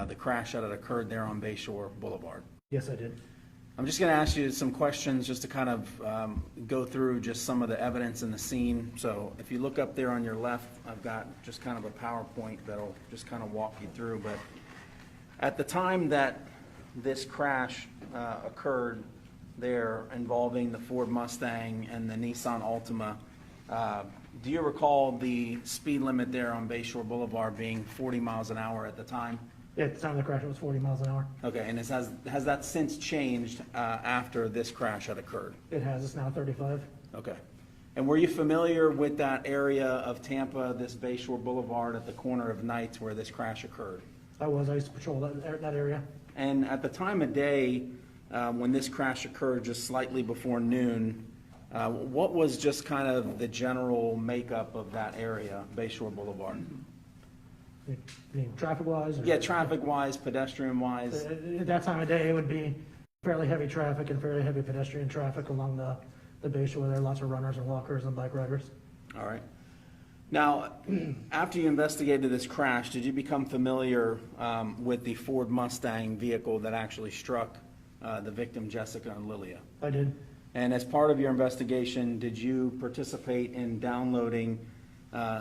the crash that had occurred there on Bayshore Boulevard? Yes, I did. I'm just going to ask you some questions just to kind of go through just some of the evidence in the scene. So if you look up there on your left, I've got just kind of a PowerPoint that'll just kind of walk you through. But at the time that this crash occurred there involving the Ford Mustang and the Nissan Altima, do you recall the speed limit there on Bayshore Boulevard being 40 miles an hour at the time? Yeah, at the time of the crash, it was 40 miles an hour. Okay, and has that since changed after this crash had occurred? It has. It's now 35. Okay. And were you familiar with that area of Tampa, this Bayshore Boulevard at the corner of Knights where this crash occurred? I was. I used to patrol that area. And at the time of day when this crash occurred, just slightly before noon, what was just kind of the general makeup of that area, Bayshore Boulevard? You mean traffic-wise? Yeah, traffic-wise, pedestrian-wise. At that time of day, it would be fairly heavy traffic and fairly heavy pedestrian traffic along the Bayshore. There are lots of runners and walkers and bike riders. All right. Now, after you investigated this crash, did you become familiar with the Ford Mustang vehicle that actually struck the victim, Jessica and Lilia? I did. And as part of your investigation, did you participate in downloading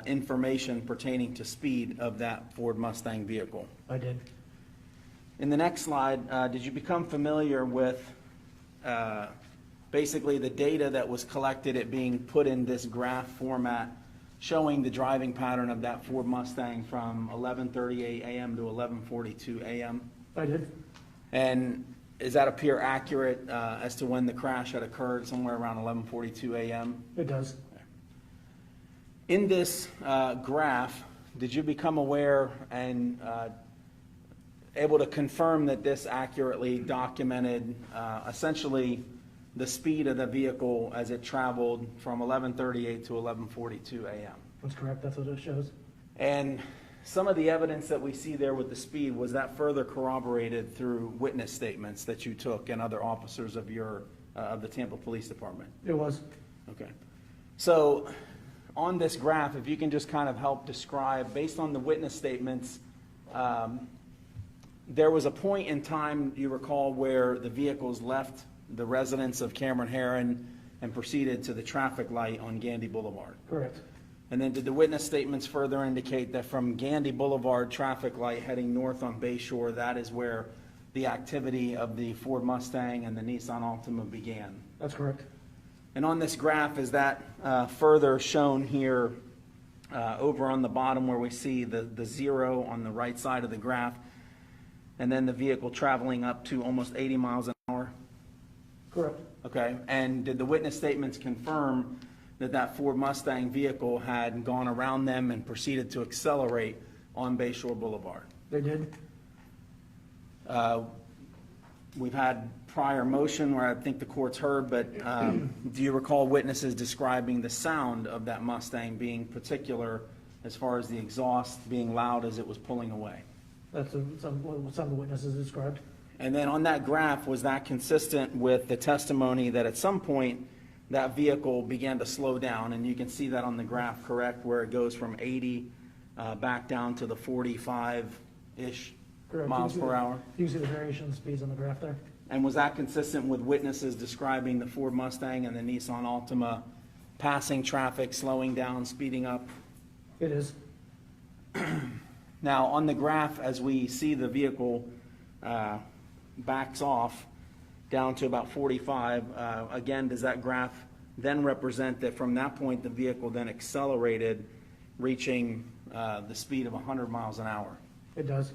information pertaining to speed of that Ford Mustang vehicle? I did. In the next slide, did you become familiar with basically the data that was collected, it being put in this graph format showing the driving pattern of that Ford Mustang from 11:38 a.m. to 11:42 a.m.? I did. And does that appear accurate as to when the crash had occurred, somewhere around 11:42 a.m.? It does. In this graph, did you become aware and able to confirm that this accurately documented essentially the speed of the vehicle as it traveled from 11:38 to 11:42 a.m.? That's correct. That's what it shows. And some of the evidence that we see there with the speed, was that further corroborated through witness statements that you took and other officers of the Tampa Police Department? It was. Okay. So on this graph, if you can just kind of help describe, based on the witness statements, there was a point in time, you recall, where the vehicles left the residence of Cameron Herrin and proceeded to the traffic light on Gandy Boulevard. Correct. And then did the witness statements further indicate that from Gandy Boulevard traffic light heading north on Bayshore, that is where the activity of the Ford Mustang and the Nissan Altima began? That's correct. And on this graph, is that further shown here over on the bottom where we see the zero on the right side of the graph, and then the vehicle traveling up to almost 80 miles an hour? Correct. Okay. And did the witness statements confirm that that Ford Mustang vehicle had gone around them and proceeded to accelerate on Bayshore Boulevard? They did. We've had prior motion where I think the court's heard, but do you recall witnesses describing the sound of that Mustang being particular as far as the exhaust being loud as it was pulling away? That's what some of the witnesses described. And then on that graph, was that consistent with the testimony that at some point that vehicle began to slow down? And you can see that on the graph, correct, where it goes from 80 back down to the 45-ish miles per hour? You can see the variation in speeds on the graph there. And was that consistent with witnesses describing the Ford Mustang and the Nissan Altima passing traffic, slowing down, speeding up? It is. Now, on the graph, as we see the vehicle backs off down to about 45, again, does that graph then represent that from that point the vehicle then accelerated, reaching the speed of 100 miles an hour? It does.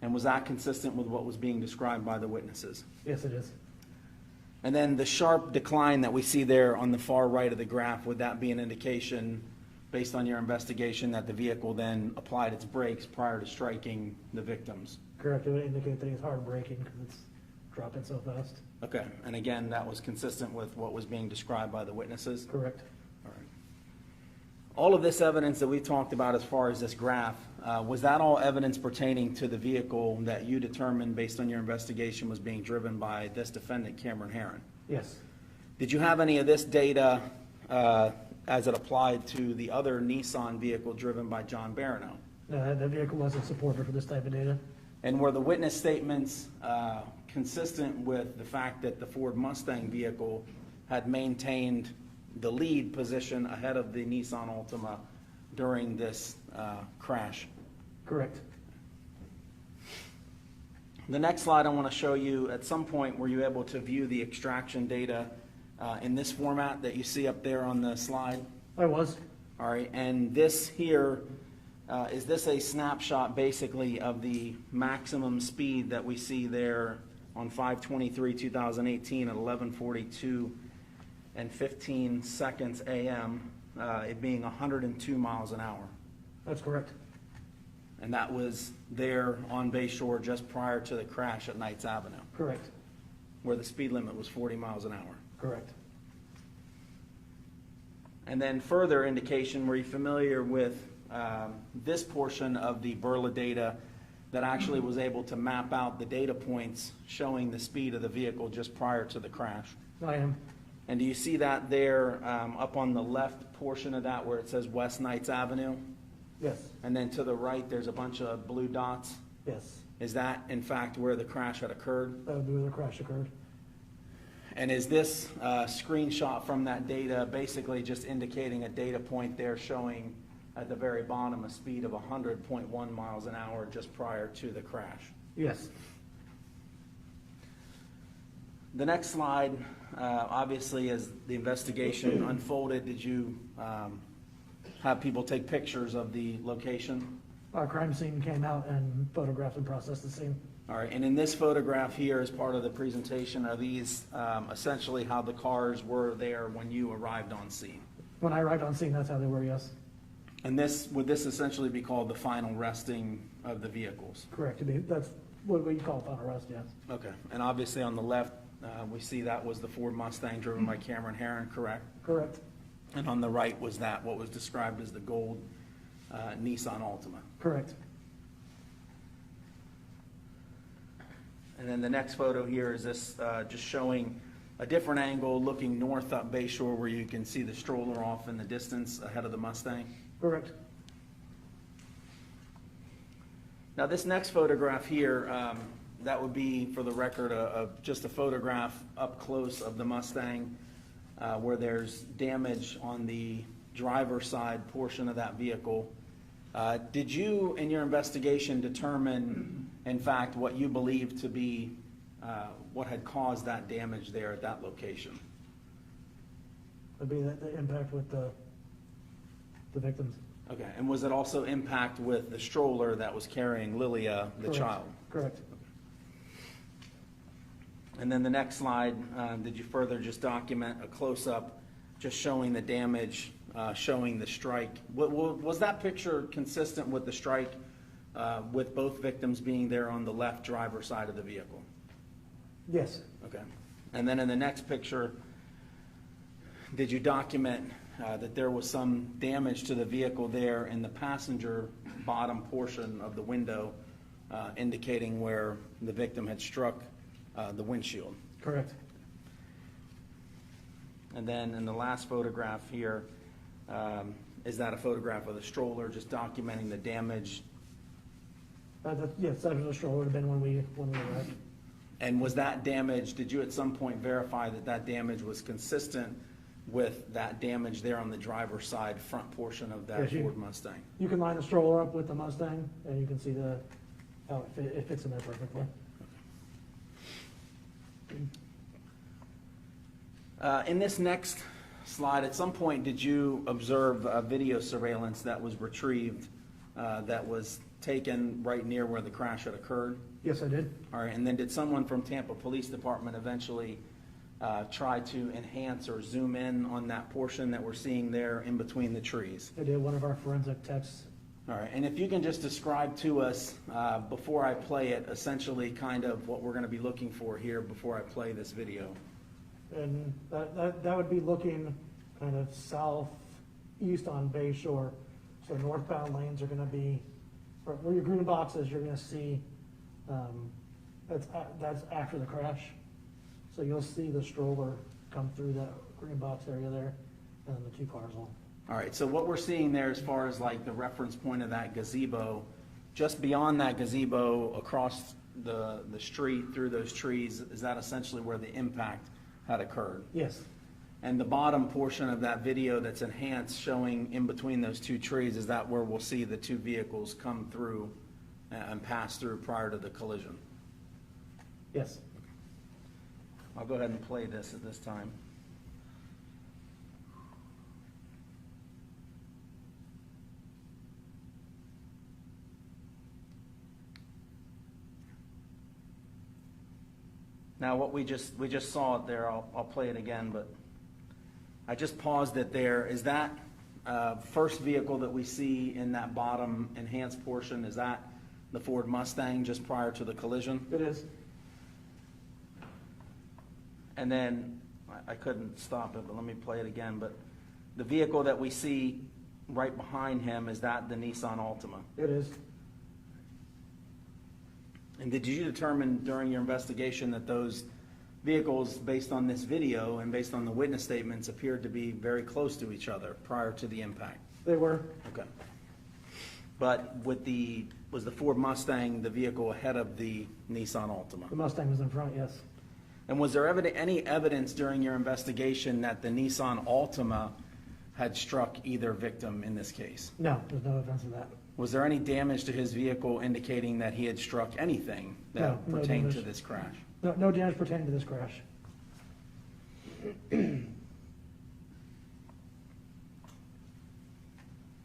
And was that consistent with what was being described by the witnesses? Yes, it is. And then the sharp decline that we see there on the far right of the graph, would that be an indication, based on your investigation, that the vehicle then applied its brakes prior to striking the victims? Correct. It would indicate that he's hard braking because it's dropping so fast. Okay. And again, that was consistent with what was being described by the witnesses? Correct. All right. All of this evidence that we talked about as far as this graph, was that all evidence pertaining to the vehicle that you determined based on your investigation was being driven by this defendant, Cameron Herrin? Yes. Did you have any of this data as it applied to the other Nissan vehicle driven by John Barano? No, the vehicle wasn't supported for this type of data. And were the witness statements consistent with the fact that the Ford Mustang vehicle had maintained the lead position ahead of the Nissan Altima during this crash? Correct. The next slide I want to show you, at some point were you able to view the extraction data in this format that you see up there on the slide? I was. All right, and this here, is this a snapshot basically of the maximum speed that we see there on 5/23/2018 at 11:42 and 15 seconds a.m., it being 102 miles an hour? That's correct. And that was there on Bayshore just prior to the crash at Knights Avenue, Correct. where the speed limit was 40 miles an hour. Correct. And then further indication, were you familiar with this portion of the Burla data that actually was able to map out the data points showing the speed of the vehicle just prior to the crash? I am. And do you see that there up on the left portion of that where it says West Knights Avenue? Yes. And then to the right, there's a bunch of blue dots. Yes. Is that, in fact, where the crash had occurred? That would be where the crash occurred. And is this screenshot from that data basically just indicating a data point there showing at the very bottom a speed of 100.1 miles an hour just prior to the crash? Yes. The next slide, obviously, as the investigation unfolded, did you have people take pictures of the location? Our crime scene came out and photographed and processed the scene. All right, and in this photograph here, as part of the presentation, are these essentially how the cars were there when you arrived on scene? When I arrived on scene, that's how they were, yes. And would this essentially be called the final resting of the vehicles? Correct. That's what we call final arrest, yes. Okay, and obviously on the left, we see that was the Ford Mustang driven by Cameron Herrin, correct? Correct. And on the right was that, what was described as the gold Nissan Altima. Correct. And then the next photo here is this just showing a different angle looking north up Bayshore where you can see the stroller off in the distance ahead of the Mustang. Correct. Now this next photograph here, that would be, for the record, just a photograph up close of the Mustang where there's damage on the driver's side portion of that vehicle. Did you, in your investigation, determine, in fact, what you believe to be what had caused that damage there at that location? Would be the impact with the victims. Okay, and was it also impact with the stroller that was carrying Lilia, the Correct. child? Correct. And then the next slide, did you further just document a close-up just showing the damage, showing the strike? Was that picture consistent with the strike with both victims being there on the left driver's side of the vehicle? Yes. Okay. And then in the next picture, did you document that there was some damage to the vehicle there in the passenger bottom portion of the window, indicating where the victim had struck the windshield? Correct. And then in the last photograph here, is that a photograph of the stroller, just documenting the damage? Yes, that was the stroller would have been when we arrived. And was that damage, did you at some point verify that that damage was consistent with that damage there on the driver's side front portion of that Yes, Ford Mustang? You can line the stroller up with the Mustang, and you can see how it fits in there perfectly. In this next slide, at some point, did you observe video surveillance that was retrieved that was taken right near where the crash had occurred? Yes, I did. All right, and then did someone from Tampa Police Department eventually try to enhance or zoom in on that portion that we're seeing there in between the trees? I did. One of our forensic techs. All right, and if you can just describe to us, before I play it, essentially kind of what we're going to be looking for here before I play this video. And that would be looking kind of southeast on Bayshore. So northbound lanes are going to be, where your green boxes, you're going to see, that's after the crash. So you'll see the stroller come through that green box area there, and then the two cars will. All right, so what we're seeing there as far as like the reference point of that gazebo just beyond that gazebo, across the street, through those trees, is that essentially where the impact had occurred? Yes, And the bottom portion of that video that's enhanced, showing in between those two trees, is that where we'll see the two vehicles come through and pass through prior to the collision? yes. I'll go ahead and play this at this time. Now, what we just saw it there, I'll play it again, but I just paused it there. Is that first vehicle that we see in that bottom enhanced portion, is that the Ford Mustang just prior to the collision? It is. And then, I couldn't stop it, but let me play it again. But the vehicle that we see right behind him, is that the Nissan Altima? It is. And did you determine during your investigation that those vehicles, based on this video and based on the witness statements, appeared to be very close to each other prior to the impact? They were. Okay. But was the Ford Mustang the vehicle ahead of the Nissan Altima? The Mustang was in front, yes. And was there any evidence during your investigation that the Nissan Altima had struck either victim in this case? No, there's no evidence of that. Was there any damage to his vehicle indicating that he had struck anything that No pertained to damage. this crash? No damage pertaining to this crash.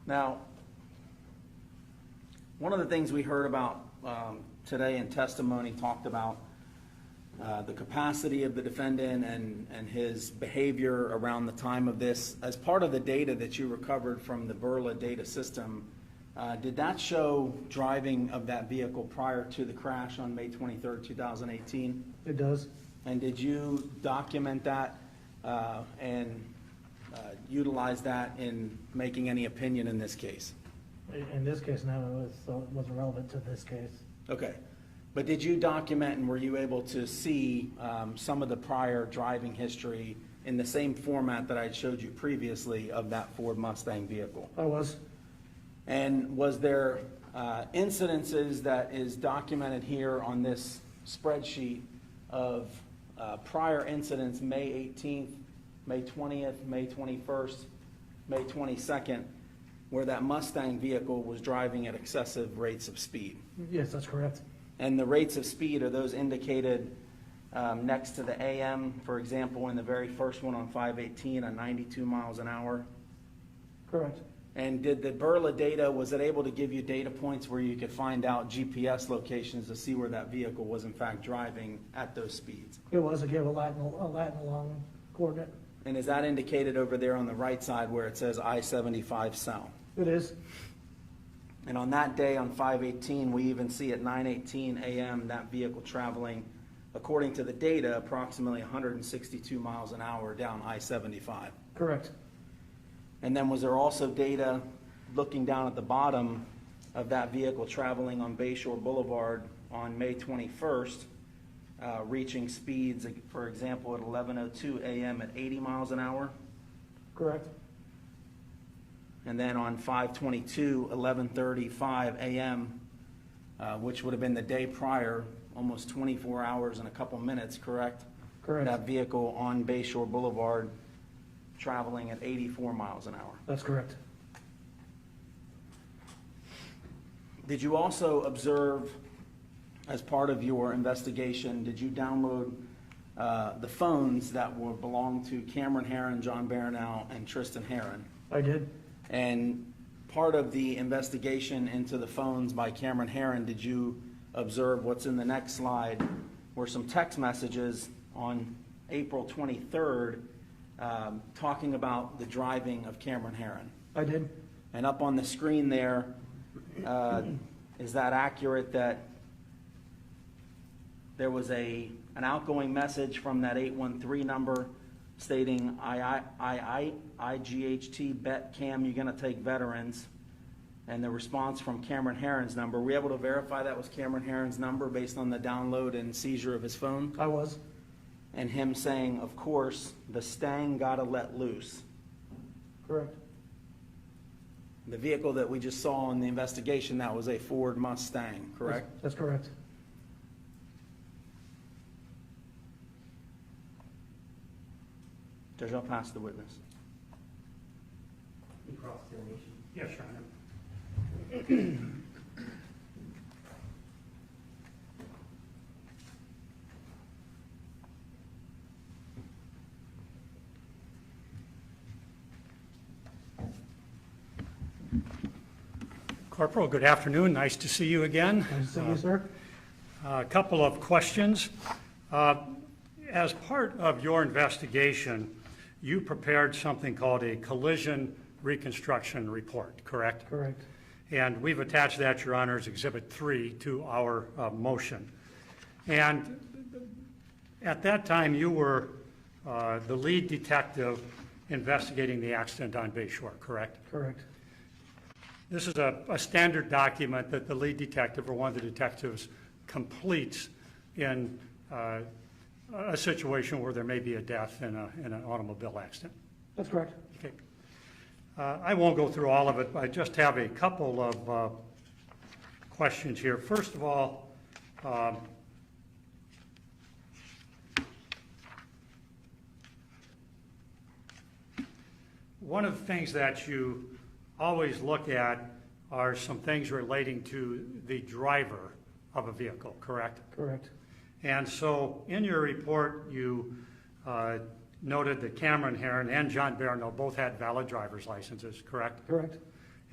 Now, one of the things we heard about today in testimony talked about the capacity of the defendant and his behavior around the time of this. As part of the data that you recovered from the Burla data system, did that show driving of that vehicle prior to the crash on May 23rd, 2018? It does. And did you document that and utilize that in making any opinion in this case? In this case, no, it wasn't relevant to this case. Okay. But did you document and were you able to see some of the prior driving history in the same format that I showed you previously of that Ford Mustang vehicle? I was. And was there incidences that is documented here on this spreadsheet of prior incidents, May 18th, May 20th, May 21st, May 22nd, where that Mustang vehicle was driving at excessive rates of speed? Yes, that's correct. And the rates of speed, are those indicated next to the AM, for example, in the very first one on 518 at 92 miles an hour? Correct. And did the Burla data, was it able to give you data points where you could find out GPS locations to see where that vehicle was in fact driving at those speeds? It was. It gave a Latin long coordinate. And is that indicated over there on the right side where it says I-75 South? It is. And on that day on 518, we even see at 9:18 a.m. that vehicle traveling, according to the data, approximately 162 miles an hour down I-75. Correct. And then was there also data looking down at the bottom of that vehicle traveling on Bayshore Boulevard on May 21st, reaching speeds, for example, at 11:02 a.m. at 80 miles an hour? Correct. And then on 5/22, 11:35 a.m., which would have been the day prior, almost 24 hours and a couple minutes, correct? Correct. That vehicle on Bayshore Boulevard traveling at 84 miles an hour. That's correct. Did you also observe, as part of your investigation, did you download the phones that belonged to Cameron Herrin, John Baranow, and Tristan Herrin? I did. And part of the investigation into the phones by Cameron Herrin, did you observe what's in the next slide were some text messages on April 23rd talking about the driving of Cameron Herrin? I did. And up on the screen there, is that accurate that there was an outgoing message from that 813 number stating, IGHT bet Cam, you're going to take veterans, and the response from Cameron Herrin's number? Were we able to verify that was Cameron Herrin's number based on the download and seizure of his phone? I was. And him saying, of course, the Stang gotta let loose. Correct. The vehicle that we just saw in the investigation, that was a Ford Mustang, correct? That's correct. Judge, I'll pass the witness. Yes, Your Honor. Corporal, good afternoon. Nice to see you again. Nice to see you, sir. A couple of questions. As part of your investigation, you prepared something called a collision reconstruction report, correct? Correct. And we've attached that, Your Honor, as Exhibit 3 to our motion. And at that time, you were the lead detective investigating the accident on Bayshore, correct? Correct. This is a standard document that the lead detective or one of the detectives completes in a situation where there may be a death in an automobile accident. That's correct. Okay. I won't go through all of it. I just have a couple of questions here. First of all, one of the things that you always look at are some things relating to the driver of a vehicle, correct? Correct. And so in your report, you noted that Cameron, Herrin, and John Barno both had valid driver's licenses, correct? Correct.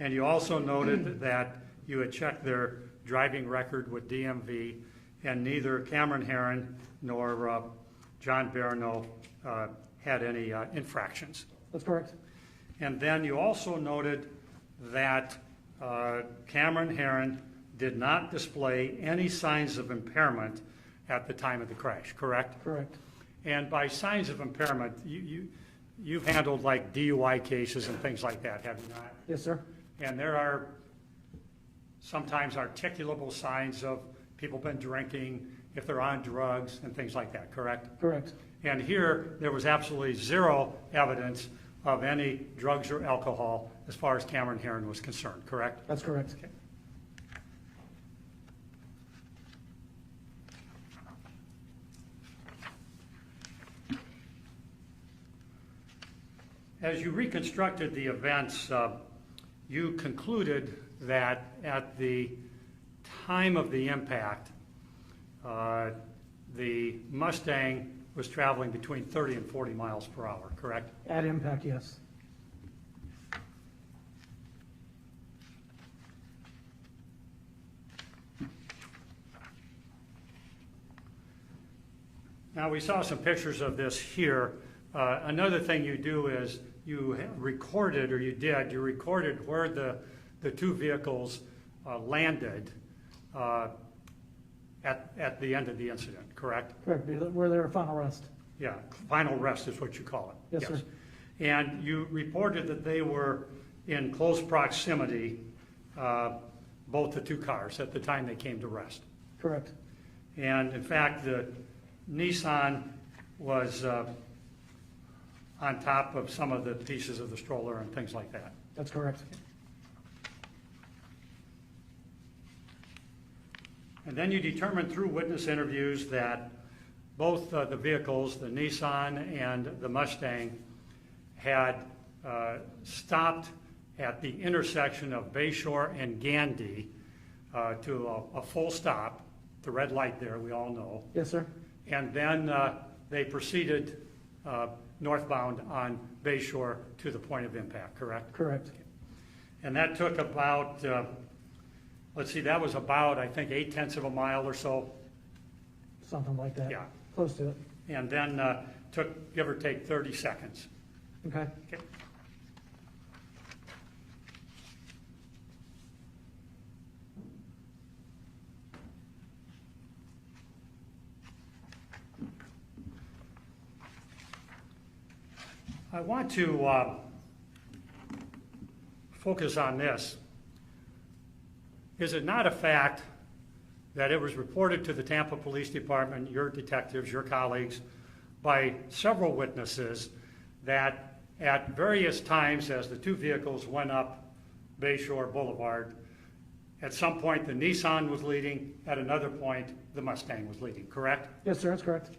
And you also noted that you had checked their driving record with DMV, and neither Cameron, Herrin, nor John Barno had any infractions. That's correct. And then you also noted that Cameron, Herrin did not display any signs of impairment at the time of the crash, correct? Correct. And by signs of impairment, you've handled like DUI cases and things like that, have you not? Yes, sir. And there are sometimes articulable signs of people been drinking, if they're on drugs and things like that, correct? Correct. And here, there was absolutely zero evidence of any drugs or alcohol as far as Cameron Herrin was concerned, correct? That's correct. Okay. As you reconstructed the events, you concluded that at the time of the impact, the Mustang was traveling between 30 and 40 miles per hour, correct? At impact, yes. Now, we saw some pictures of this here. Another thing you do is you recorded where the two vehicles landed at the end of the incident, correct? Correct. Where they were final rest. Yeah, final rest is what you call it. Yes, sir. And you reported that they were in close proximity, both the two cars, at the time they came to rest. Correct. And in fact, the Nissan was on top of some of the pieces of the stroller and things like that. That's correct. And then you determined through witness interviews that both the vehicles, the Nissan and the Mustang, had stopped at the intersection of Bayshore and Gandy to a full stop, the red light there, we all know. Yes, sir. And then they proceeded northbound on Bayshore to the point of impact, correct? Correct. And that took about, that was about, I think, 0.8 of a mile or so. Something like that. Yeah. Close to it. And then took, give or take, 30 seconds. Okay. Okay. I want to focus on this. Is it not a fact that it was reported to the Tampa Police Department, your detectives, your colleagues, by several witnesses that at various times as the two vehicles went up Bayshore Boulevard. At some point, the Nissan was leading. At another point, the Mustang was leading, correct? Yes, sir, that's correct.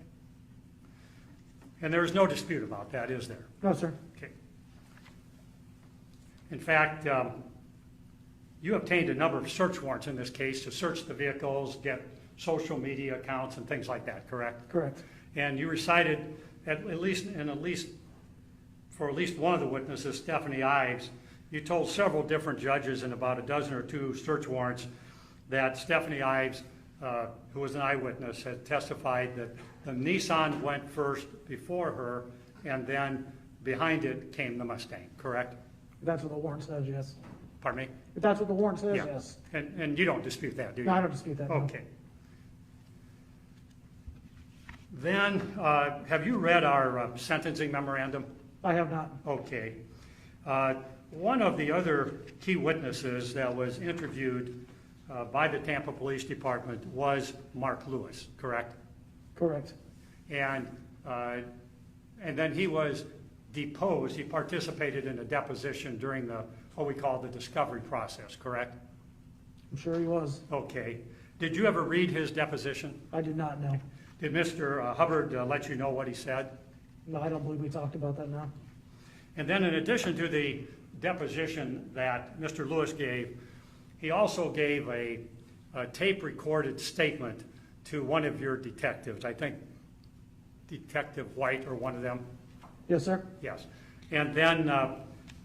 And there is no dispute about that, is there? No, sir. Okay. In fact, you obtained a number of search warrants in this case to search the vehicles, get social media accounts and things like that, correct? Correct. And you recited for at least one of the witnesses, Stephanie Ives, you told several different judges in about a dozen or two search warrants that Stephanie Ives, who was an eyewitness, had testified that the Nissan went first before her, and then behind it came the Mustang, correct? That's what the warrant says, yes. Pardon me? If that's what the warrant says, Yeah. yes. And you don't dispute that, do you? No, I don't dispute that, no. Okay. Then, have you read our sentencing memorandum? I have not. Okay. One of the other key witnesses that was interviewed by the Tampa Police Department was Mark Lewis, correct? Correct. And then he was deposed. He participated in a deposition during what we call the discovery process, correct? I'm sure he was. Okay. Did you ever read his deposition? I did not know. Did Mr. Hubbard let you know what he said? No, I don't believe we talked about that now. And then in addition to the deposition that Mr. Lewis gave, he also gave a tape-recorded statement to one of your detectives, I think Detective White or one of them. Yes, sir? Yes. And then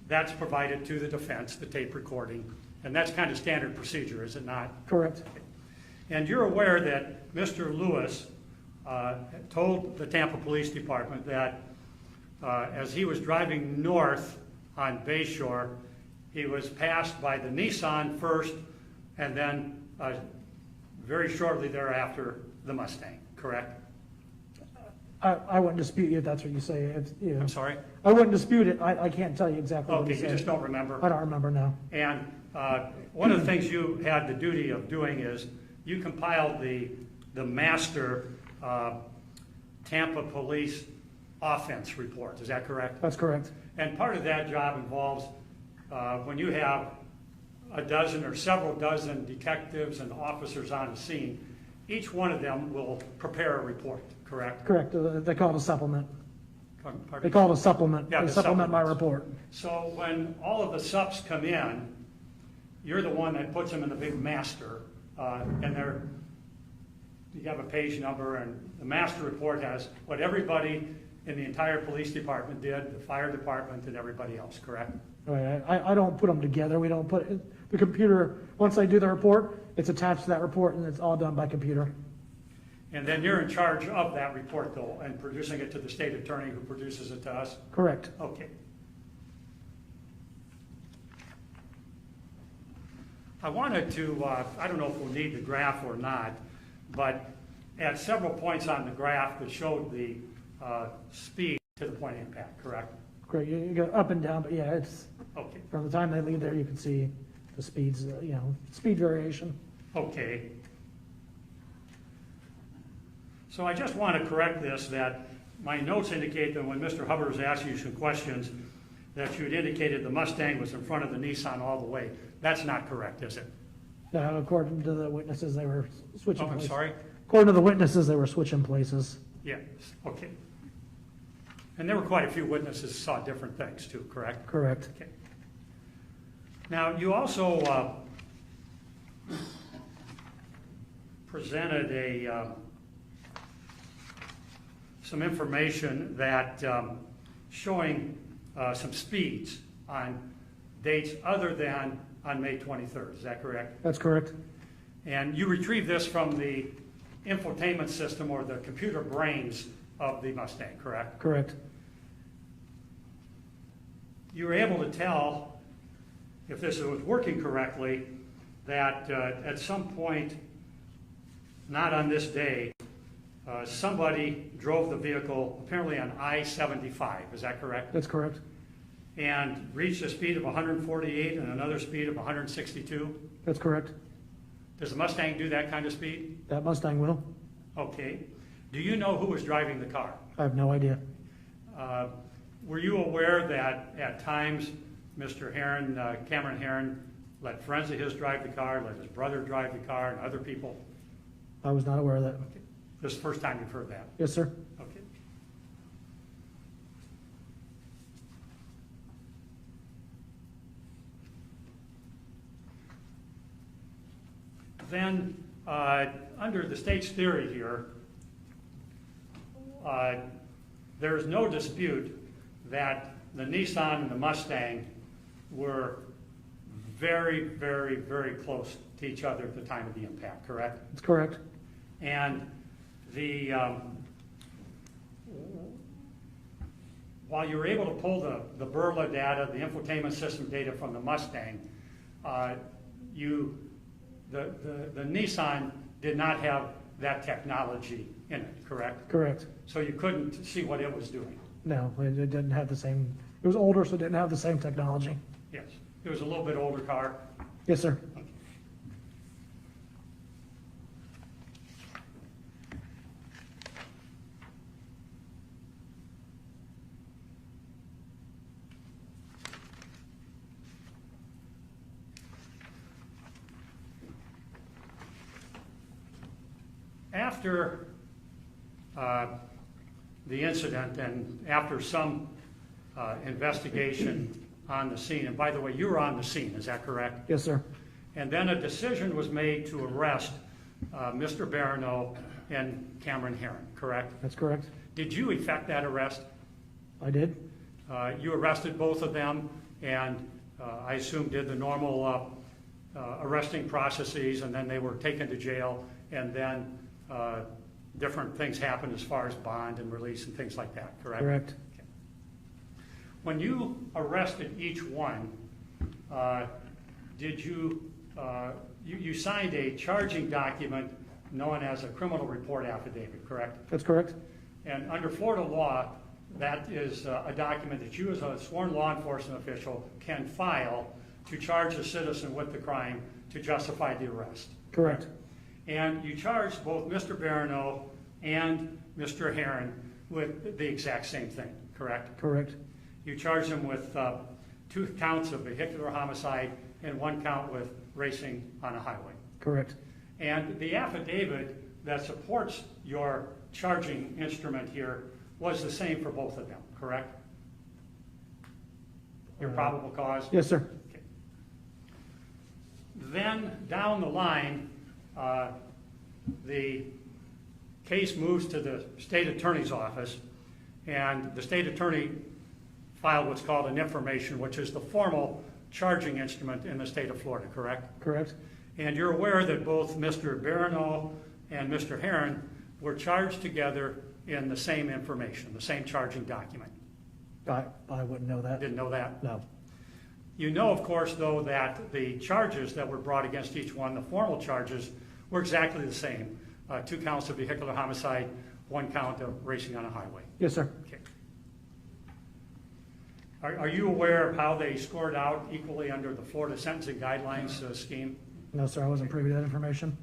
that's provided to the defense, the tape recording, and that's kind of standard procedure, is it not? Correct. And you're aware that Mr. Lewis told the Tampa Police Department that as he was driving north on Bayshore, he was passed by the Nissan first, and then very shortly thereafter, the Mustang, correct? I wouldn't dispute you if that's what you say. I'm sorry? I wouldn't dispute it. I can't tell you exactly what Okay, he you said. just don't remember? I don't remember now. And one of the things you had the duty of doing is you compiled the master Tampa Police offense report. Is that correct? That's correct. And part of that job involves when you have a dozen or several dozen detectives and officers on the scene, each one of them will prepare a report, correct? Correct. They call it a supplement. Pardon? They call it a supplement. Yeah, They the supplement my supplements. report. So when all of the subs come in, you're the one that puts them in the big master, and you have a page number, and the master report has what everybody in the entire police department did, the fire department, and everybody else, correct? Right. I don't put them together. We don't put the computer. Once I do the report, it's attached to that report, and it's all done by computer. And then you're in charge of that report, though, and producing it to the state attorney who produces it to us? Correct. Okay. I wanted to, I don't know if we'll need the graph or not, but at several points on the graph that showed the speed to the point of impact, correct? Great. You go up and down, but yeah, it's Okay. from the time they leave there, you can see the speeds, speed variation. Okay. So I just want to correct this, that my notes indicate that when Mr. Hubbard was asking you some questions, that you had indicated the Mustang was in front of the Nissan all the way. That's not correct, is it? According to the witnesses, they were switching Oh, I'm places. sorry? According to the witnesses, they were switching places. Yes, okay. And there were quite a few witnesses who saw different things too, correct? Correct. Okay. Now, you also presented some information that showing some speeds on dates other than on May 23rd. Is that correct? That's correct. And you retrieved this from the infotainment system or the computer brains of the Mustang, correct? Correct. You were able to tell, if this was working correctly, that at some point, not on this day, somebody drove the vehicle apparently on I-75. Is that correct? That's correct. And reached a speed of 148 and another speed of 162? That's correct. Does the Mustang do that kind of speed? That Mustang will. Okay. Do you know who was driving the car? I have no idea. Were you aware that at times Mr. Herrin, Cameron Herrin, let friends of his drive the car, let his brother drive the car, and other people? I was not aware of that. Okay. This is the first time you've heard that? Yes, sir. Okay. Then, under the state's theory here, there is no dispute that the Nissan and the Mustang were very, very, very close to each other at the time of the impact, correct? That's correct. And the while you were able to pull the Burla data, the infotainment system data from the Mustang, the Nissan did not have that technology in it, correct? Correct. So you couldn't see what it was doing. No, it didn't have the same, it was older, so it didn't have the same technology. Yes, it was a little bit older car. Yes, sir. After the incident and after some investigation on the scene, and by the way, you were on the scene, is that correct? Yes, sir. And then a decision was made to arrest Mr. Barano and Cameron Herrin, correct? That's correct. Did you effect that arrest? I did. You arrested both of them and I assume did the normal arresting processes, and then they were taken to jail, and then different things happened as far as bond and release and things like that, correct? Correct. Okay. When you arrested each one, did you, you signed a charging document known as a criminal report affidavit, correct? That's correct. And under Florida law, that is a document that you as a sworn law enforcement official can file to charge a citizen with the crime to justify the arrest. Correct. And you charged both Mr. Barano and Mr. Herrin with the exact same thing, correct? Correct. You charged them with 2 counts of vehicular homicide and 1 count with racing on a highway. Correct. And the affidavit that supports your charging instrument here was the same for both of them, correct? Your probable cause? Yes, sir. Okay. Then down the line, the case moves to the state attorney's office, and the state attorney filed what's called an information, which is the formal charging instrument in the state of Florida, correct? Correct. And you're aware that both Mr. Barano and Mr. Herrin were charged together in the same information, the same charging document. I wouldn't know that. Didn't know that? No. You know, of course, though, that the charges that were brought against each one, the formal charges, were exactly the same. 2 counts of vehicular homicide, 1 count of racing on a highway. Yes, sir. Okay. Are you aware of how they scored out equally under the Florida sentencing guidelines scheme? No, sir, I wasn't privy to that information.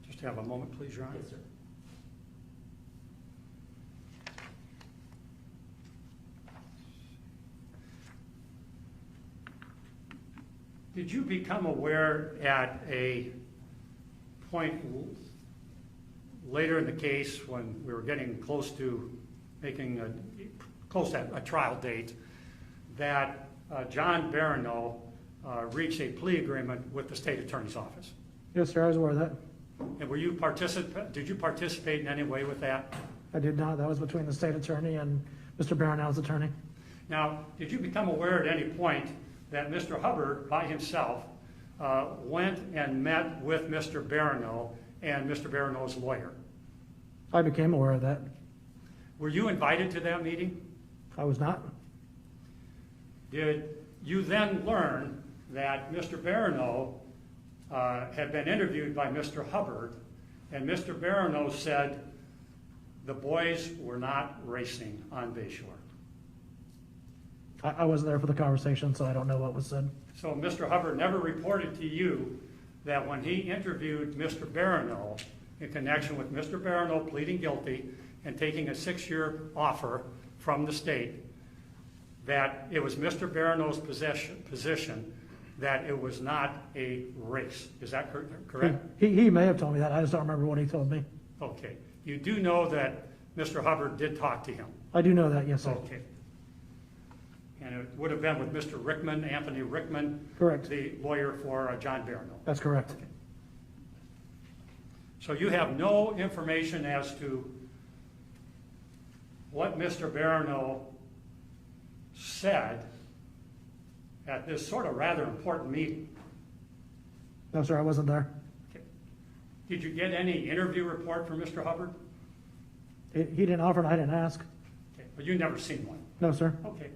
Just have a moment, please, Your Honor. Yes, sir. Did you become aware at a point later in the case when we were getting close to making a trial date that John Barano reached a plea agreement with the state attorney's office? Yes, sir, I was aware of that. And were you did you participate in any way with that? I did not. That was between the state attorney and Mr. Barano's attorney. Now, did you become aware at any point that Mr. Hubbard, by himself, went and met with Mr. Barano and Mr. Barano's lawyer? I became aware of that. Were you invited to that meeting? I was not. Did you then learn that Mr. Barano had been interviewed by Mr. Hubbard, and Mr. Barano said the boys were not racing on Bayshore? I wasn't there for the conversation, so I don't know what was said. So Mr. Hubbard never reported to you that when he interviewed Mr. Barano in connection with Mr. Barano pleading guilty and taking a 6-year offer from the state, that it was Mr. Barano's position that it was not a race. Is that correct? He may have told me that. I just don't remember what he told me. Okay. You do know that Mr. Hubbard did talk to him? I do know that, yes, sir. Okay. And it would have been with Mr. Rickman, Anthony Rickman? Correct. The lawyer for John Barano? That's correct. Okay. So you have no information as to what Mr. Barano said at this sort of rather important meeting? No, sir, I wasn't there. Okay. Did you get any interview report from Mr. Hubbard? He didn't offer and I didn't ask. Okay. But you've never seen one? No, sir. Okay.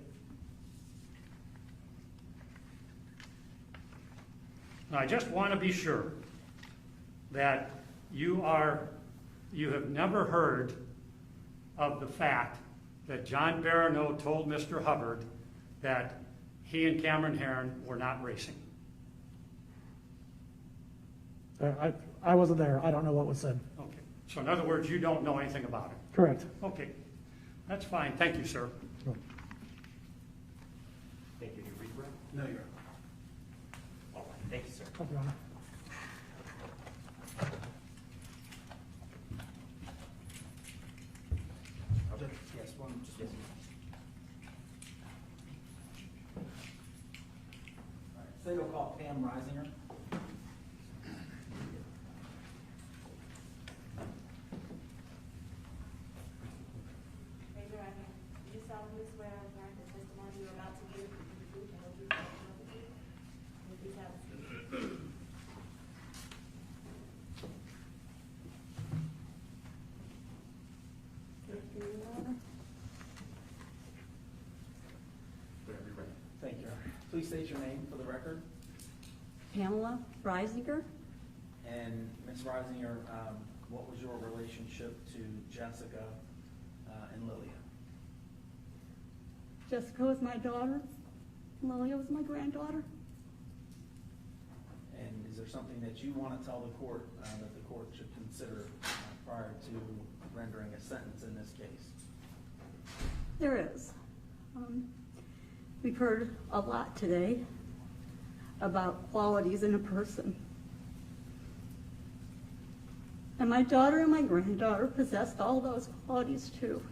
Now, I just want to be sure that you have never heard of the fact that John Barano told Mr. Hubbard that he and Cameron Herrin were not racing. I wasn't there. I don't know what was said. Okay. So in other words, you don't know anything about it? Correct. Okay. That's fine. Thank you, sir. Thank you. You regret? No, you're. All right. Thank you, sir. Thank you, Your Honor. Yes, one, just. Yes. All right, so you'll call Pam Reisinger. Raise your right hand. Do you solemnly swear or affirm the testimony you are about to give is the truth and the truth shall be with you? Will you please have a seat? Thank you, Your Honor. Whatever you're ready. Thank you. Your Honor. Please state your name for the record. Pamela Reisinger. And Ms. Reisinger, what was your relationship to Jessica and Lilia? Jessica was my daughter. Lilia was my granddaughter. And is there something that you want to tell the court that the court should consider prior to rendering a sentence in this case? There is. We've heard a lot today about qualities in a person. And my daughter and my granddaughter possessed all those qualities too.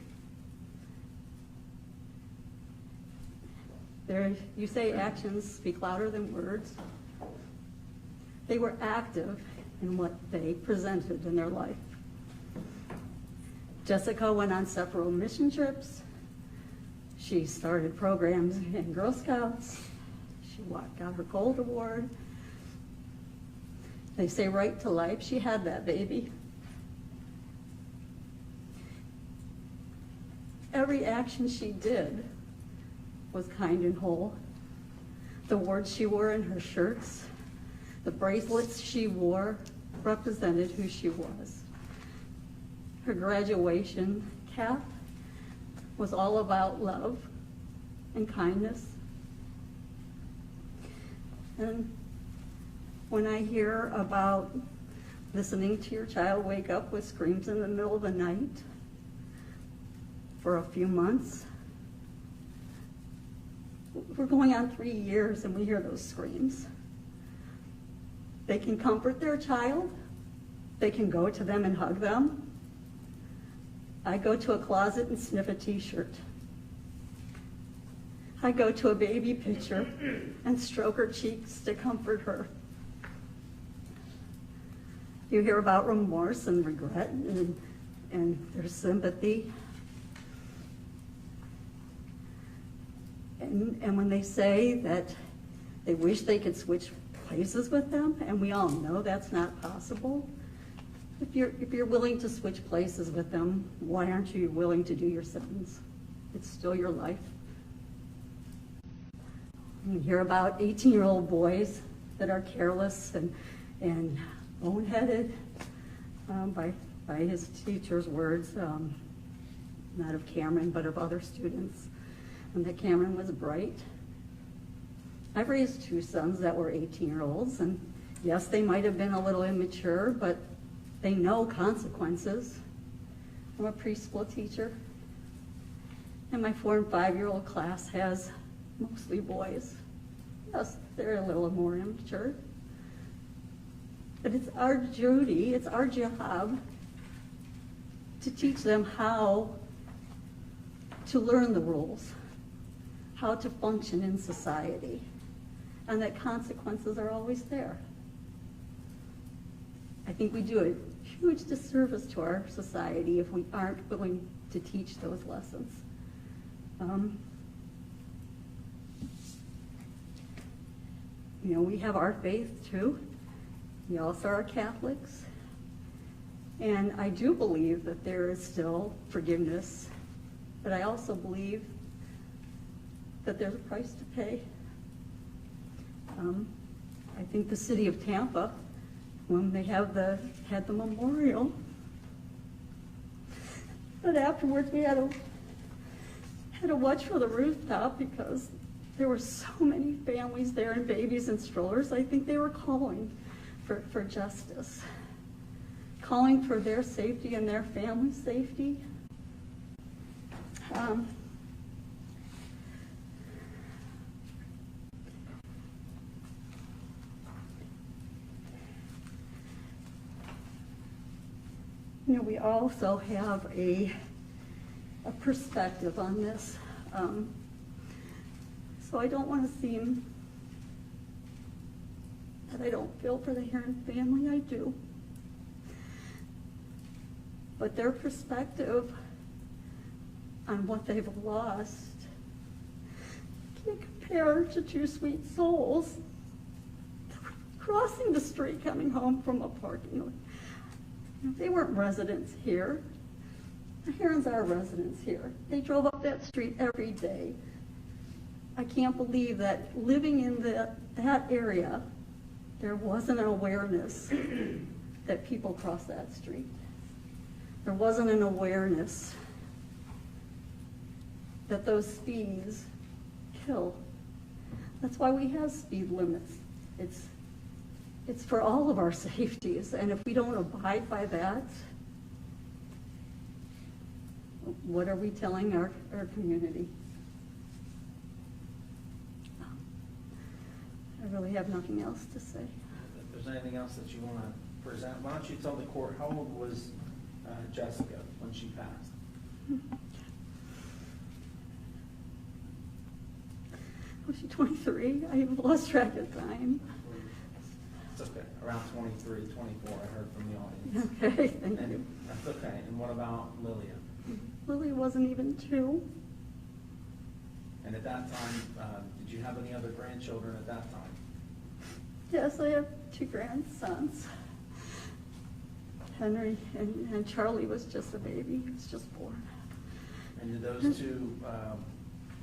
You say actions speak louder than words. They were active in what they presented in their life. Jessica went on several mission trips. She started programs in Girl Scouts. She got her Gold Award. They say right to life. She had that baby. Every action she did was kind and whole. The words she wore in her shirts, the bracelets she wore represented who she was. Her graduation cap was all about love and kindness. And when I hear about listening to your child wake up with screams in the middle of the night for a few months, we're going on 3 years and we hear those screams. They can comfort their child. They can go to them and hug them. I go to a closet and sniff a t-shirt. I go to a baby picture and stroke her cheeks to comfort her. You hear about remorse and regret and their sympathy. And when they say that they wish they could switch places with them, and we all know that's not possible, if you're willing to switch places with them, why aren't you willing to do your sentence? It's still your life. You hear about 18-year-old boys that are careless and boneheaded, by his teacher's words, not of Cameron, but of other students, and that Cameron was bright. I've raised 2 sons that were 18-year-olds, and yes, they might have been a little immature, but They know consequences. I'm a preschool teacher, and my 4- and 5-year-old class has mostly boys. Yes, they're a little more immature. But it's our duty, it's our job to teach them how to learn the rules, how to function in society, and that consequences are always there. I think we do a huge disservice to our society if we aren't willing to teach those lessons. You know, we have our faith too. We also are Catholics. And I do believe that there is still forgiveness, but I also believe that there's a price to pay. I think the city of Tampa, when they had the memorial, but afterwards we had to watch for the rooftop because there were so many families there and babies and strollers. I think they were calling for justice, calling for their safety and their family's safety. You know, we also have a perspective on this. So I don't want to seem that I don't feel for the Herrin family. I do. But their perspective on what they've lost can't compare to two sweet souls crossing the street coming home from a parking lot. They weren't residents here. The Herrins are residents here. They drove up that street every day. I can't believe that living in that area, there wasn't an awareness that people cross that street. There wasn't an awareness that those speeds kill. That's why we have speed limits. It's for all of our safeties, and if we don't abide by that, what are we telling our community? I really have nothing else to say. If there's anything else that you want to present, why don't you tell the court, how old was Jessica when she passed? Was she 23? I've lost track of time. It's okay, around 23, 24, I heard from the audience. Okay, thank you. And that's okay. And what about Lilia? Lily wasn't even 2. And at that time, did you have any other grandchildren at that time? Yes, I have 2 grandsons. Henry and Charlie was just a baby. He was just born. And did those two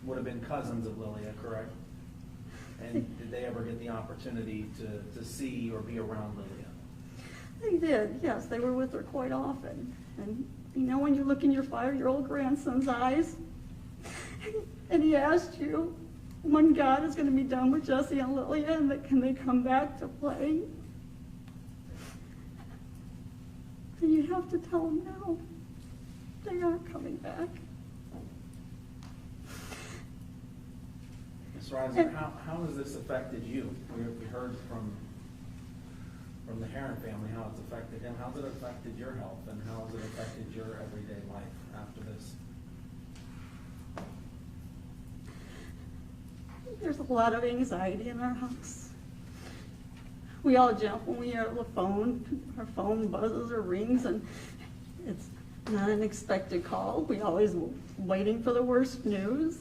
would have been cousins of Lilia, correct? And did they ever get the opportunity to see or be around Lilia? They did, yes. They were with her quite often. And you know, when you look in your 5-year-old grandson's eyes, and he asked you when God is going to be done with Jesse and Lilia, and that can they come back to play? And you have to tell him no, they aren't coming back. Ms. Reiser, how has this affected you? We heard from the Herrin family how it's affected him. How's it affected your health, and how has it affected your everyday life after this? There's a lot of anxiety in our house. We all jump when we hear the phone. Our phone buzzes or rings, and it's not an expected call. We always waiting for the worst news.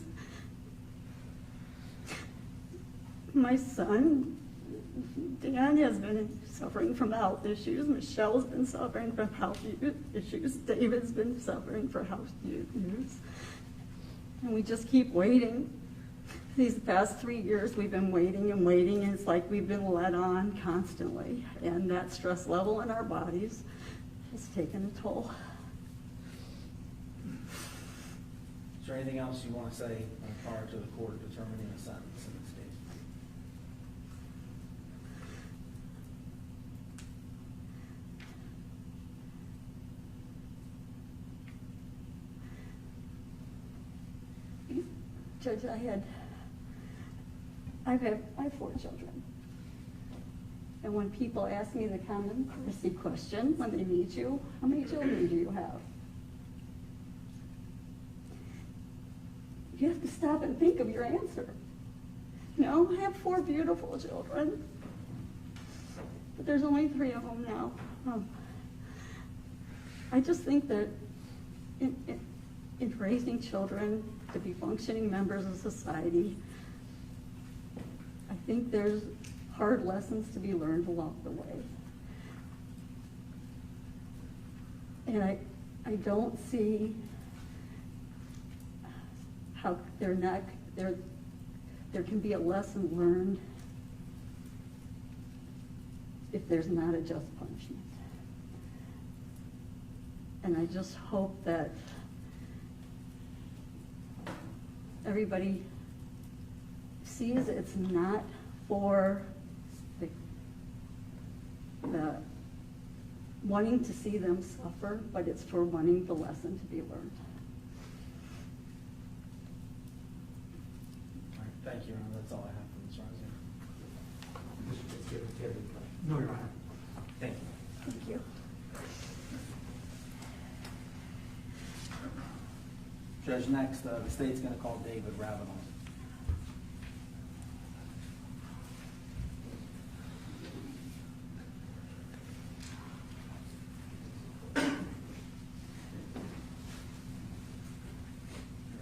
My son, Dan, has been suffering from health issues. Michelle's been suffering from health issues. David's been suffering from health issues. And we just keep waiting. These past 3 years, we've been waiting and waiting, and it's like we've been led on constantly. And that stress level in our bodies has taken a toll. Is there anything else you want to say prior to the court determining a sentence in this case? Judge, I have 4 children. And when people ask me the common courtesy question when they meet you, how many children do you have? You have to stop and think of your answer. You know, I have 4 beautiful children, but there's only 3 of them now. I just think that in raising children to be functioning members of society, I think there's hard lessons to be learned along the way. And I don't see how there can be a lesson learned if there's not a just punishment. And I just hope that everybody sees it's not for the wanting to see them suffer, but it's for wanting the lesson to be learned. All right, thank you, Your Honor. That's all I have for Ms. Rosier. No, Your Honor. Thank you. Thank you. Judge, next, the state's going to call David Ravenel. Your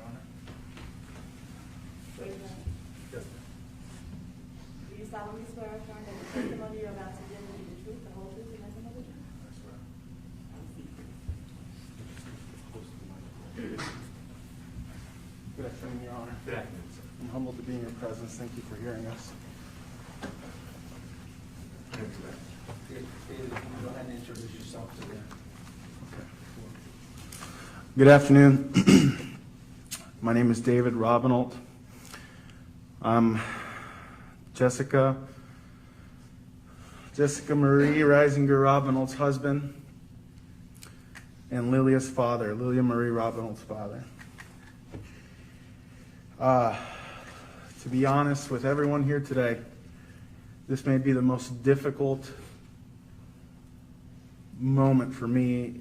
Honor. Raise your hand. Yes. Do you solemnly swear or affirm that the testimony you're about to give will be the truth, the whole truth, and nothing but the truth? I swear. Good afternoon, Your Honor. Good afternoon, sir. I'm humbled to be in your presence. Thank you for hearing us. David, can you go ahead and introduce yourself to the... Good afternoon. My name is David Robinault. I'm Jessica Marie Reisinger Robinault's husband and Lilia's father, Lilia Marie Robinault's father. To be honest with everyone here today, this may be the most difficult moment for me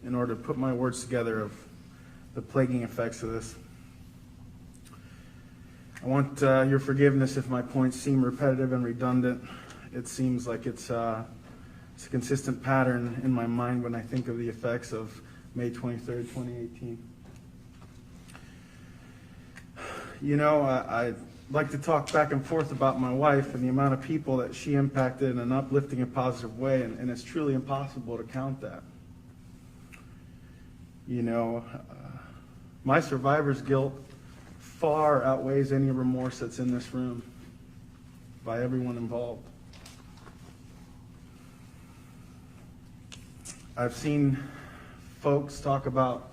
in order to put my words together of the plaguing effects of this. I want your forgiveness if my points seem repetitive and redundant. It seems like it's a consistent pattern in my mind when I think of the effects of May 23rd, 2018. You know, I like to talk back and forth about my wife and the amount of people that she impacted in an uplifting and positive way, and it's truly impossible to count that. You know, my survivor's guilt far outweighs any remorse that's in this room by everyone involved. I've seen folks talk about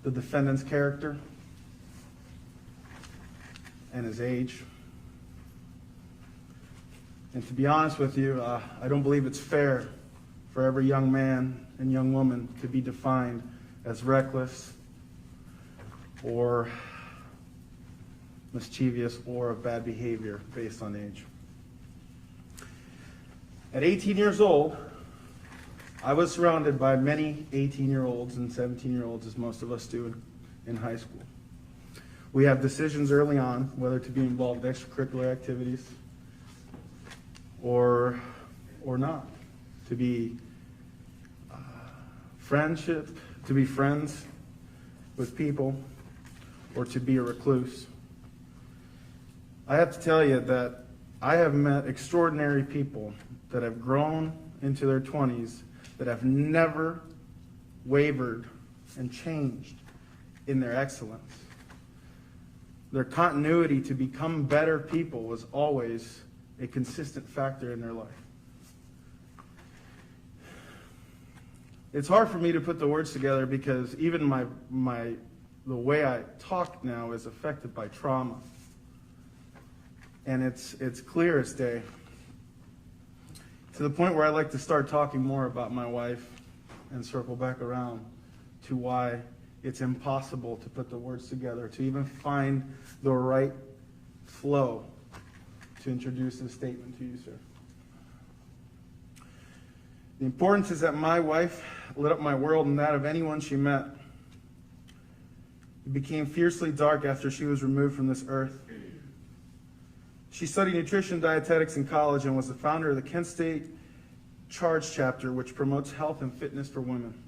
the defendant's character and his age. And to be honest with you, I don't believe it's fair for every young man and young woman to be defined as reckless or mischievous or of bad behavior based on age. At 18 years old, I was surrounded by many 18-year-olds and 17-year-olds, as most of us do in high school. We have decisions early on whether to be involved in extracurricular activities or not, to be friends with people, or to be a recluse. I have to tell you that I have met extraordinary people that have grown into their 20s that have never wavered and changed in their excellence. Their continuity to become better people was always a consistent factor in their life. It's hard for me to put the words together because even the way I talk now is affected by trauma. And it's clear as day. To the point where I'd like to start talking more about my wife and circle back around to why it's impossible to put the words together, to even find the right flow to introduce this statement to you, sir. The importance is that my wife lit up my world and that of anyone she met. It became fiercely dark after she was removed from this earth. She studied nutrition dietetics in college and was the founder of the Kent State Charge chapter, which promotes health and fitness for women.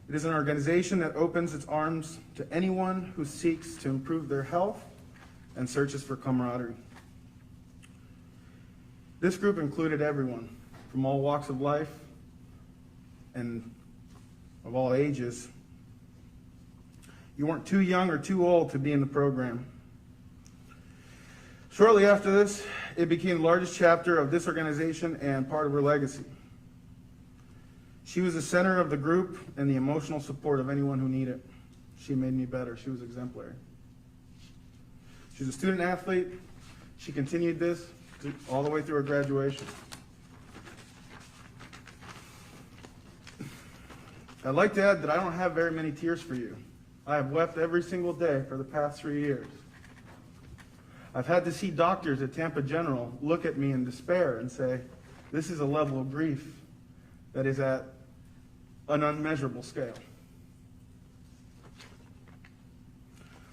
It is an organization that opens its arms to anyone who seeks to improve their health and searches for camaraderie. This group included everyone from all walks of life and of all ages. You weren't too young or too old to be in the program. Shortly after this, it became the largest chapter of this organization and part of her legacy. She was the center of the group and the emotional support of anyone who needed it. She made me better. She was exemplary. She was a student athlete. She continued this all the way through her graduation. I'd like to add that I don't have very many tears for you. I have wept every single day for the past 3 years. I've had to see doctors at Tampa General look at me in despair and say, this is a level of grief that is at an unmeasurable scale.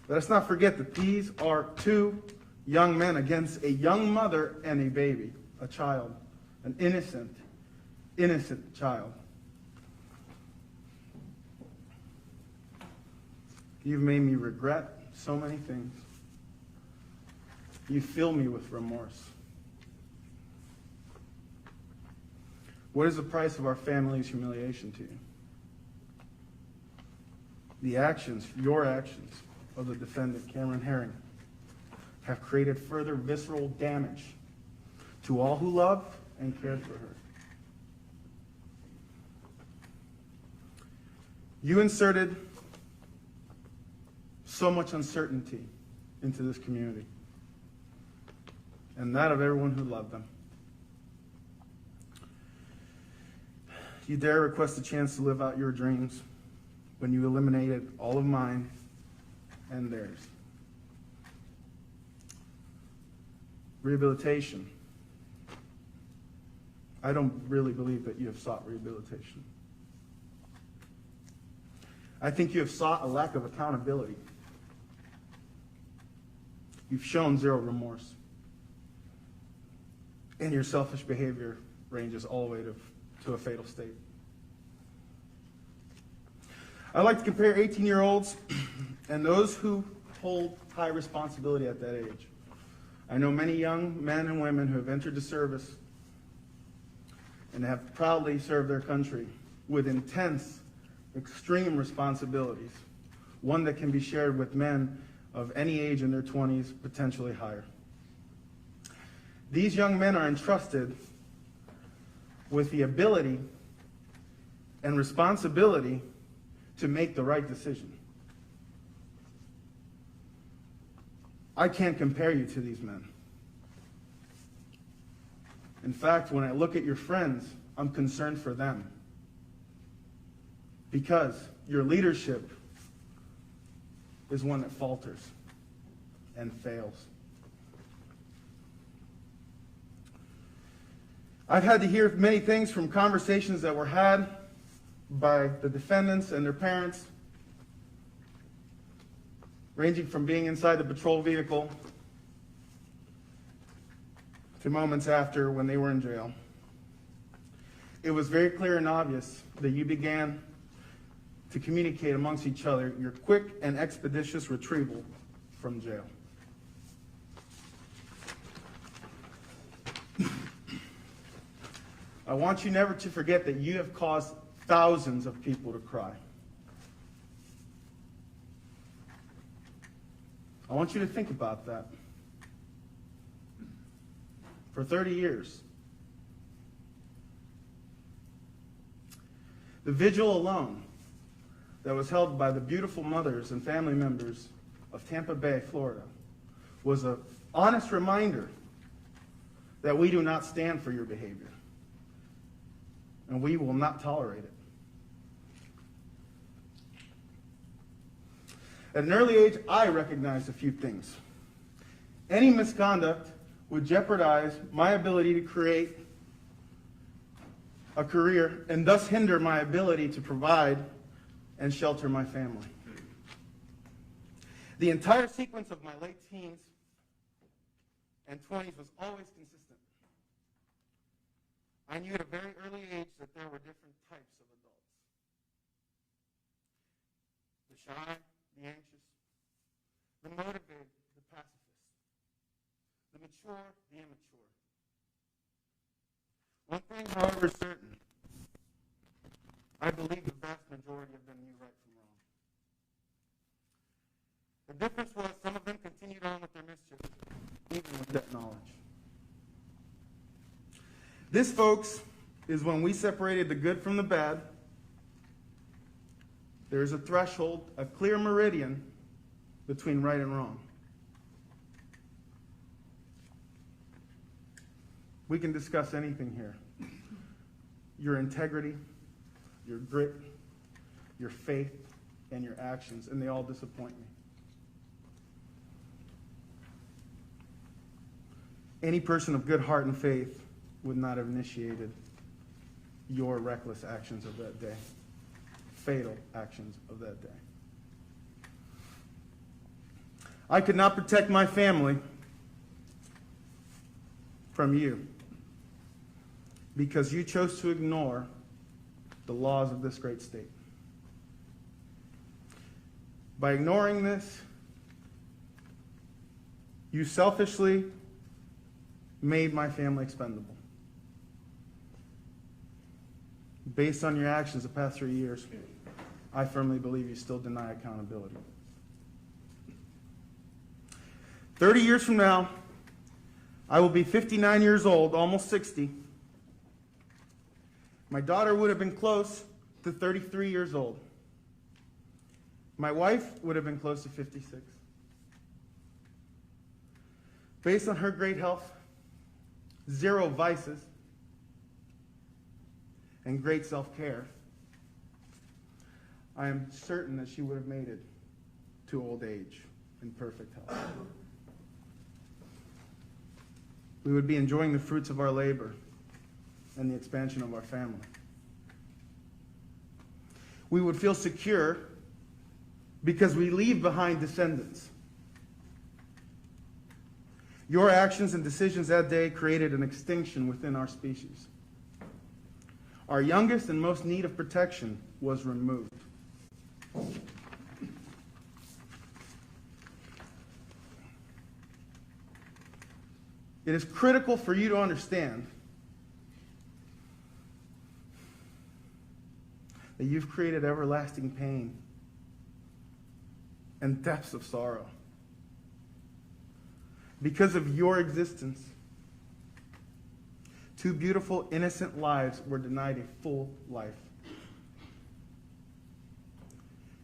Let us not forget that these are two young men against a young mother and a baby, a child, an innocent child. You've made me regret so many things. You fill me with remorse. What is the price of our family's humiliation to you? The actions, your actions, of the defendant, Cameron Herrin, have created further visceral damage to all who love and cared for her. You inserted so much uncertainty into this community, and that of everyone who loved them. You dare request a chance to live out your dreams when you eliminated all of mine and theirs. Rehabilitation. I don't really believe that you have sought rehabilitation. I think you have sought a lack of accountability. You've shown zero remorse. And your selfish behavior ranges all the way to a fatal state. I like to compare 18-year-olds and those who hold high responsibility at that age. I know many young men and women who have entered the service and have proudly served their country with intense, extreme responsibilities, one that can be shared with men of any age in their 20s, potentially higher. These young men are entrusted with the ability and responsibility to make the right decision. I can't compare you to these men. In fact, when I look at your friends, I'm concerned for them. Because your leadership is one that falters and fails. I've had to hear many things from conversations that were had by the defendants and their parents, ranging from being inside the patrol vehicle to moments after when they were in jail. It was very clear and obvious that you began to communicate amongst each other your quick and expeditious retrieval from jail. I want you never to forget that you have caused thousands of people to cry. I want you to think about that. For 30 years, the vigil alone that was held by the beautiful mothers and family members of Tampa Bay, Florida, was an honest reminder that we do not stand for your behavior, and we will not tolerate it. At an early age, I recognized a few things. Any misconduct would jeopardize my ability to create a career and thus hinder my ability to provide and shelter my family. The entire sequence of my late teens and 20s was always consistent. I knew at a very early age that there were different types of adults. The shy, the anxious, the motivated, the pacifist, the mature, the immature. One thing, however, is certain. I believe the vast majority of them knew right from wrong. The difference was some of them continued on with their mischief, even with that knowledge. This, folks, is when we separated the good from the bad. There is a threshold, a clear meridian between right and wrong. We can discuss anything here. Your integrity, your grit, your faith, and your actions, and they all disappoint me. Any person of good heart and faith would not have initiated your reckless actions of that day, fatal actions of that day. I could not protect my family from you because you chose to ignore the laws of this great state. By ignoring this, you selfishly made my family expendable. Based on your actions the past 3 years, I firmly believe you still deny accountability. 30 years from now, I will be 59 years old, almost 60. My daughter would have been close to 33 years old. My wife would have been close to 56. Based on her great health, 0 vices, and great self-care, I am certain that she would have made it to old age in perfect health. We would be enjoying the fruits of our labor and the expansion of our family. We would feel secure because we leave behind descendants. Your actions and decisions that day created an extinction within our species. Our youngest and most need of protection was removed. It is critical for you to understand that you've created everlasting pain and depths of sorrow. Because of your existence, 2 beautiful, innocent lives were denied a full life.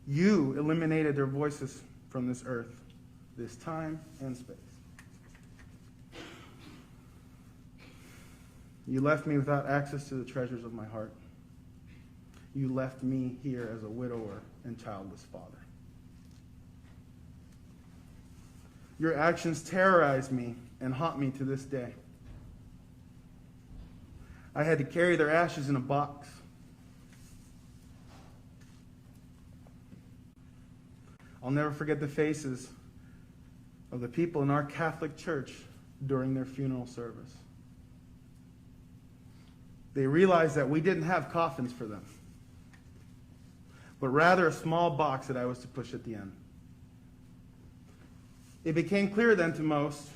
You eliminated their voices from this earth, this time and space. You left me without access to the treasures of my heart. You left me here as a widower and childless father. Your actions terrorize me and haunt me to this day. I had to carry their ashes in a box. I'll never forget the faces of the people in our Catholic Church during their funeral service. They realized that we didn't have coffins for them, but rather a small box that I was to push at the end. It became clear then to most